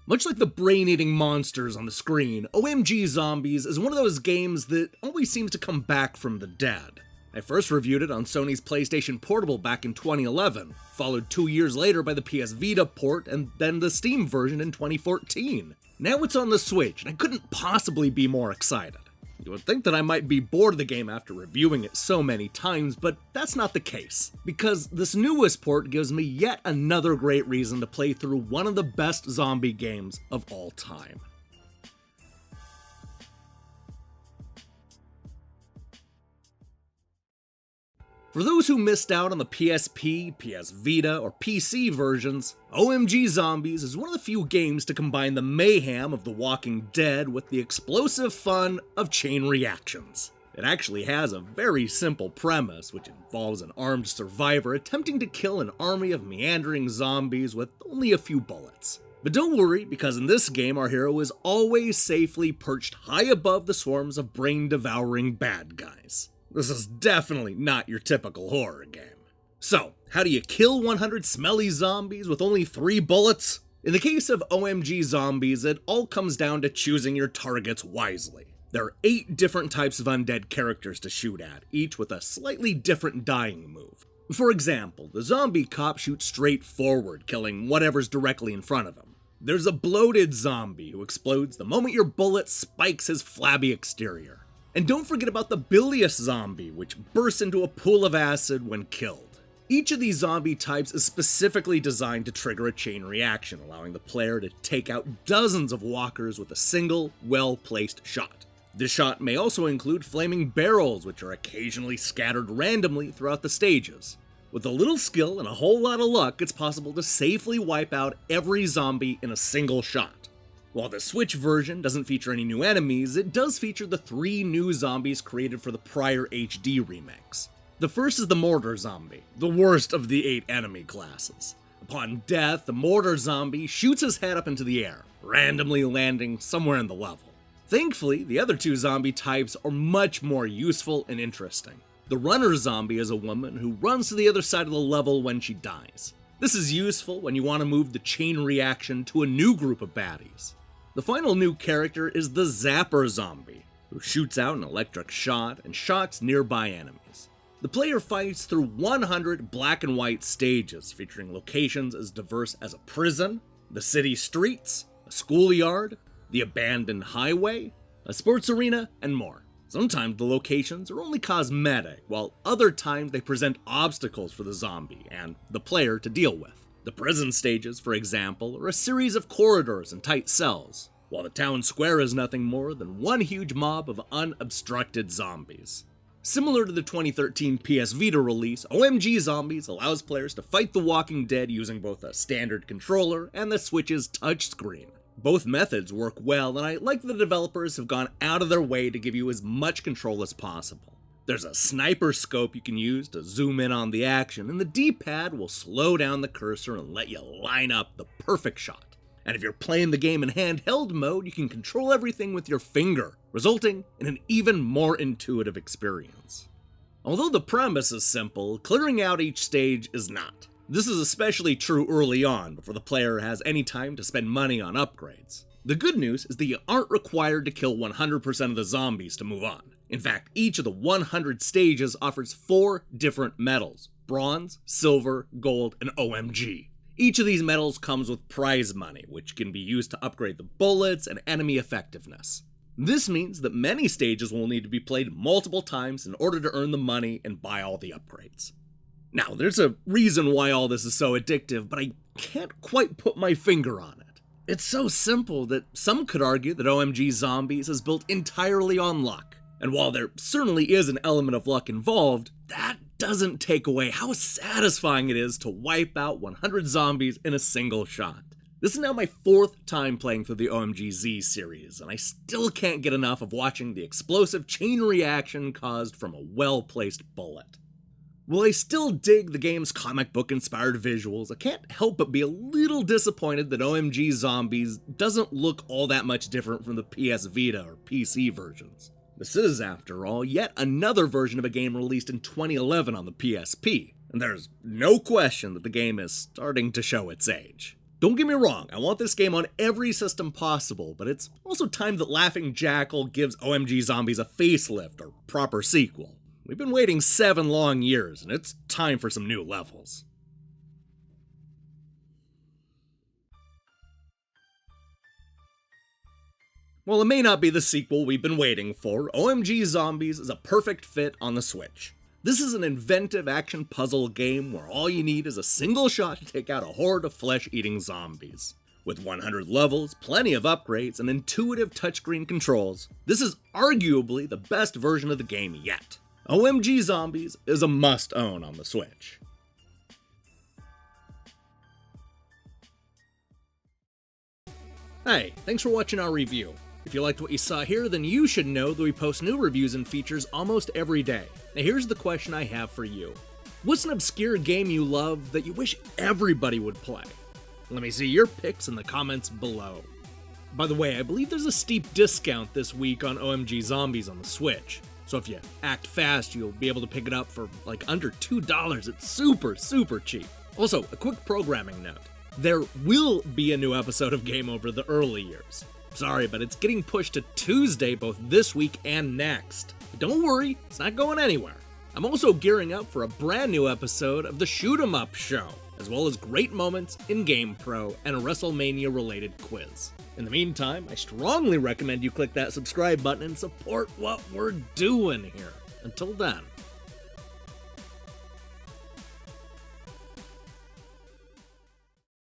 Much like the brain-eating monsters on the screen, OMG Zombies is one of those games that always seems to come back from the dead. I first reviewed it on Sony's PlayStation Portable back in 2011, followed 2 years later by the PS Vita port and then the Steam version in 2014. Now it's on the Switch, and I couldn't possibly be more excited. You would think that I might be bored of the game after reviewing it so many times, but that's not the case, because this newest port gives me yet another great reason to play through one of the best zombie games of all time. For those who missed out on the PSP, PS Vita, or PC versions, OMG Zombies is one of the few games to combine the mayhem of The Walking Dead with the explosive fun of chain reactions. It actually has a very simple premise, which involves an armed survivor attempting to kill an army of meandering zombies with only a few bullets. But don't worry, because in this game our hero is always safely perched high above the swarms of brain-devouring bad guys. This is definitely not your typical horror game. So, how do you kill 100 smelly zombies with only 3 bullets? In the case of OMG Zombies, it all comes down to choosing your targets wisely. There are 8 different types of undead characters to shoot at, each with a slightly different dying move. For example, the zombie cop shoots straight forward, killing whatever's directly in front of him. There's a bloated zombie who explodes the moment your bullet spikes his flabby exterior. And don't forget about the bilious zombie, which bursts into a pool of acid when killed. Each of these zombie types is specifically designed to trigger a chain reaction, allowing the player to take out dozens of walkers with a single, well-placed shot. This shot may also include flaming barrels, which are occasionally scattered randomly throughout the stages. With a little skill and a whole lot of luck, it's possible to safely wipe out every zombie in a single shot. While the Switch version doesn't feature any new enemies, it does feature the 3 new zombies created for the prior HD remakes. The first is the Mortar Zombie, the worst of the 8 enemy classes. Upon death, the Mortar Zombie shoots his head up into the air, randomly landing somewhere in the level. Thankfully, the other 2 zombie types are much more useful and interesting. The Runner Zombie is a woman who runs to the other side of the level when she dies. This is useful when you want to move the chain reaction to a new group of baddies. The final new character is the Zapper Zombie, who shoots out an electric shot and shocks nearby enemies. The player fights through 100 black and white stages, featuring locations as diverse as a prison, the city streets, a schoolyard, the abandoned highway, a sports arena, and more. Sometimes the locations are only cosmetic, while other times they present obstacles for the zombie and the player to deal with. The prison stages, for example, are a series of corridors and tight cells, while the town square is nothing more than one huge mob of unobstructed zombies. Similar to the 2013 PS Vita release, OMG Zombies allows players to fight The Walking Dead using both a standard controller and the Switch's touchscreen. Both methods work well, and I like that the developers have gone out of their way to give you as much control as possible. There's a sniper scope you can use to zoom in on the action, and the D-pad will slow down the cursor and let you line up the perfect shot. And if you're playing the game in handheld mode, you can control everything with your finger, resulting in an even more intuitive experience. Although the premise is simple, clearing out each stage is not. This is especially true early on, before the player has any time to spend money on upgrades. The good news is that you aren't required to kill 100% of the zombies to move on. In fact, each of the 100 stages offers 4 different medals: bronze, silver, gold, and OMG. Each of these medals comes with prize money, which can be used to upgrade the bullets and enemy effectiveness. This means that many stages will need to be played multiple times in order to earn the money and buy all the upgrades. Now, there's a reason why all this is so addictive, but I can't quite put my finger on it. It's so simple that some could argue that OMG Zombies is built entirely on luck. And while there certainly is an element of luck involved, that doesn't take away how satisfying it is to wipe out 100 zombies in a single shot. This is now my 4th time playing through the OMG Z series, and I still can't get enough of watching the explosive chain reaction caused from a well-placed bullet. While I still dig the game's comic book-inspired visuals, I can't help but be a little disappointed that OMG Zombies doesn't look all that much different from the PS Vita or PC versions. This is, after all, yet another version of a game released in 2011 on the PSP, and there's no question that the game is starting to show its age. Don't get me wrong, I want this game on every system possible, but it's also time that Laughing Jackal gives OMG Zombies a facelift or proper sequel. We've been waiting 7 long years, and it's time for some new levels. While it may not be the sequel we've been waiting for, OMG Zombies is a perfect fit on the Switch. This is an inventive action puzzle game where all you need is a single shot to take out a horde of flesh-eating zombies. With 100 levels, plenty of upgrades, and intuitive touchscreen controls, this is arguably the best version of the game yet. OMG Zombies is a must-own on the Switch. Hey, thanks for watching our review. If you liked what you saw here, then you should know that we post new reviews and features almost every day. Now here's the question I have for you. What's an obscure game you love that you wish everybody would play? Let me see your picks in the comments below. By the way, I believe there's a steep discount this week on OMG Zombies on the Switch. So if you act fast, you'll be able to pick it up for like under $2. It's super cheap. Also, a quick programming note. There will be a new episode of Game Over the Early Years. Sorry, but it's getting pushed to Tuesday both this week and next. But don't worry, it's not going anywhere. I'm also gearing up for a brand new episode of the Shoot 'em Up Show, as well as great moments in GamePro and a WrestleMania-related quiz. In the meantime, I strongly recommend you click that subscribe button and support what we're doing here. Until then.